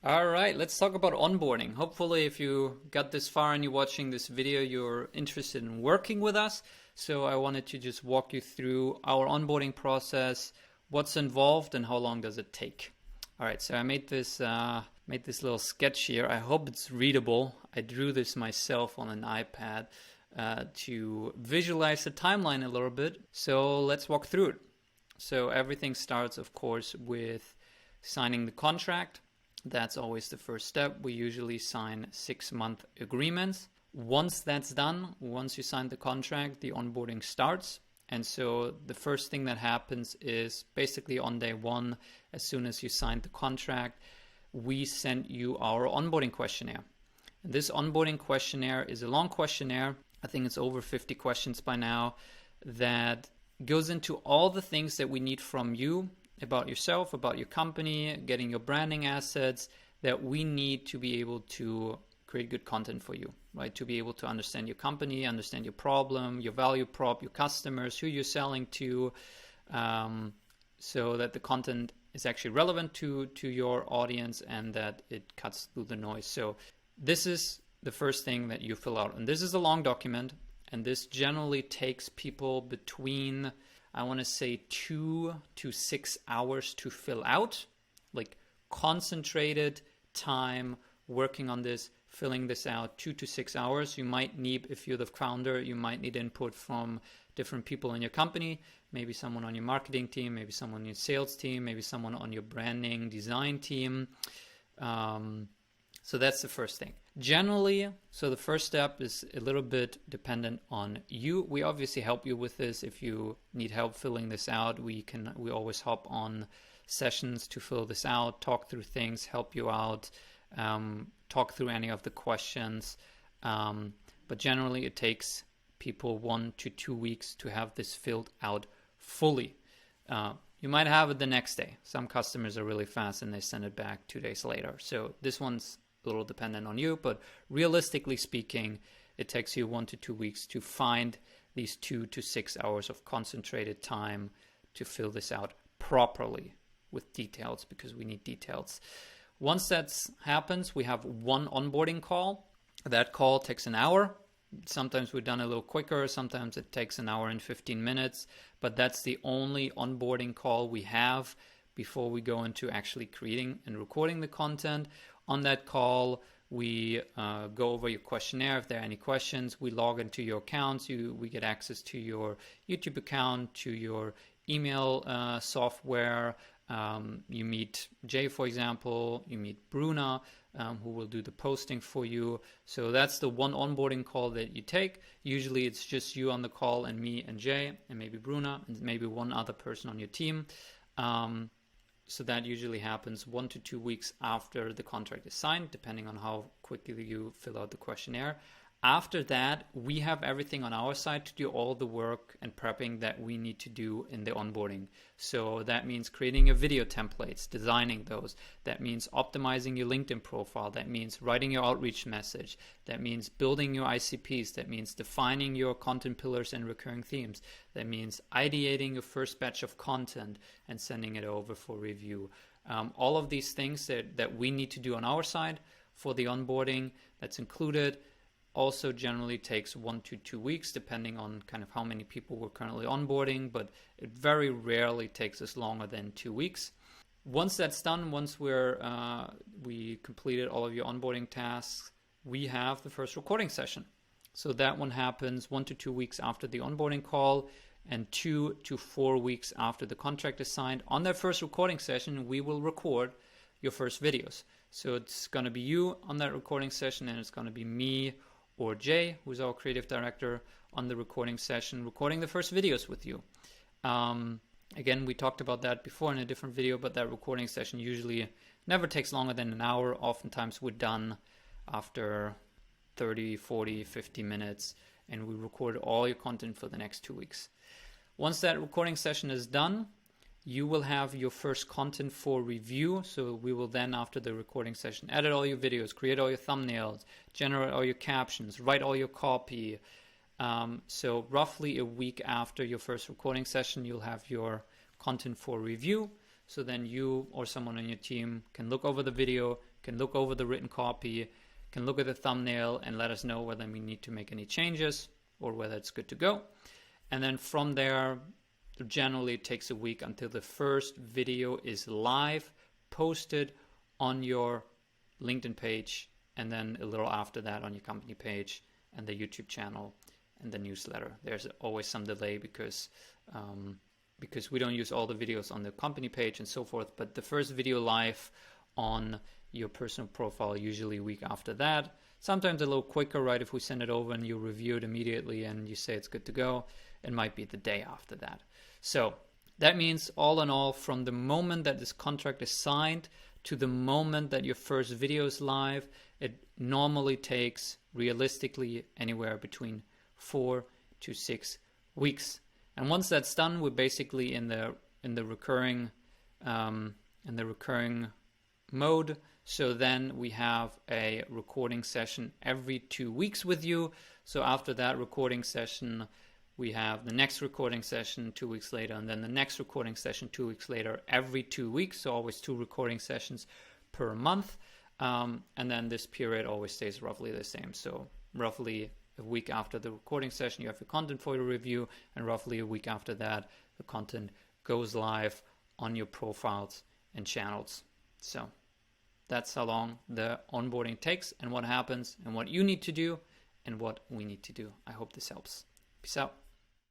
All right, let's talk about onboarding. Hopefully, if you got this far and you're watching this video, you're interested in working with us. So I wanted to just walk you through our onboarding process, what's involved, and how long does it take. All right, so I made this little sketch here. I hope it's readable. I drew this myself on an iPad to visualize the timeline a little bit. So let's walk through it. So everything starts, of course, with signing the contract. That's always the first step. We usually sign 6-month agreements. Once that's done, once you sign the contract, the onboarding starts. And so the first thing that happens is basically on day one, as soon as you signed the contract, we send you our onboarding questionnaire. And this onboarding questionnaire is a long questionnaire. I think it's over 50 questions by now that goes into all the things that we need from you about yourself, about your company, getting your branding assets that we need to be able to create good content for you, right? To be able to understand your company, understand your problem, your value prop, your customers, who you're selling to, so that the content is actually relevant to your audience and that it cuts through the noise. So this is the first thing that you fill out. And this is a long document, and this generally takes people between, I want to say, 2 to 6 hours to fill out, like concentrated time working on this, filling this out, 2 to 6 hours. You might need, if you're the founder, you might need input from different people in your company, maybe someone on your marketing team, maybe someone on your sales team, maybe someone on your branding design team. So that's the first thing. Generally, so the first step is a little bit dependent on you. We obviously help you with this. If you need help filling this out, we always hop on sessions to fill this out, talk through things, help you out, talk through any of the questions. But generally, it takes people 1 to 2 weeks to have this filled out fully. You might have it the next day. Some customers are really fast and they send it back 2 days later. So this one's a little dependent on you, but realistically speaking, it takes you 1 to 2 weeks to find these 2 to 6 hours of concentrated time to fill this out properly with details, because we need details. Once that happens, we have one onboarding call. That call takes an hour. Sometimes we've done a little quicker. Sometimes it takes an hour and 15 minutes, but that's the only onboarding call we have before we go into actually creating and recording the content. On that call, we go over your questionnaire. If there are any questions, we log into your accounts. We get access to your YouTube account, to your email software. You meet Jay, for example. You meet Bruna, who will do the posting for you. So that's the one onboarding call that you take. Usually it's just you on the call and me and Jay and maybe Bruna and maybe one other person on your team. So that usually happens 1 to 2 weeks after the contract is signed, depending on how quickly you fill out the questionnaire. After that, we have everything on our side to do all the work and prepping that we need to do in the onboarding. So that means creating your video templates, designing those. That means optimizing your LinkedIn profile. That means writing your outreach message. That means building your ICPs. That means defining your content pillars and recurring themes. That means ideating your first batch of content and sending it over for review. All of these things that we need to do on our side for the onboarding, that's included. Also generally takes 1 to 2 weeks, depending on kind of how many people we're currently onboarding, but it very rarely takes us longer than 2 weeks. Once that's done, once we completed all of your onboarding tasks, we have the first recording session. So that one happens 1 to 2 weeks after the onboarding call and 2 to 4 weeks after the contract is signed. On that first recording session, we will record your first videos. So it's going to be you on that recording session, and it's going to be me or Jay, who's our creative director, on the recording session, recording the first videos with you. Again, we talked about that before in a different video, but that recording session usually never takes longer than an hour. Oftentimes we're done after 30, 40, 50 minutes, and we record all your content for the next 2 weeks. Once that recording session is done, you will have your first content for review. So we will then, after the recording session, edit all your videos, create all your thumbnails, generate all your captions, write all your copy. So roughly a week after your first recording session, you'll have your content for review. So then you or someone on your team can look over the video, can look over the written copy, can look at the thumbnail and let us know whether we need to make any changes or whether it's good to go. And then from there, generally it takes a week until the first video is live, posted on your LinkedIn page, and then a little after that on your company page and the YouTube channel and the newsletter. There's always some delay because we don't use all the videos on the company page and so forth, but the first video live on your personal profile usually a week after that. Sometimes a little quicker, right? If we send it over and you review it immediately and you say it's good to go, it might be the day after that. So that means all in all, from the moment that this contract is signed to the moment that your first video is live, it normally takes realistically anywhere between 4 to 6 weeks. And once that's done, we're basically in the recurring mode. So then we have a recording session every 2 weeks with you. So after that recording session, we have the next recording session 2 weeks later, and then the next recording session 2 weeks later, every 2 weeks. So always 2 recording sessions per month. And then this period always stays roughly the same. So roughly a week after the recording session, you have your content for your review, and roughly a week after that, the content goes live on your profiles and channels. So that's how long the onboarding takes and what happens and what you need to do and what we need to do. I hope this helps. Peace out.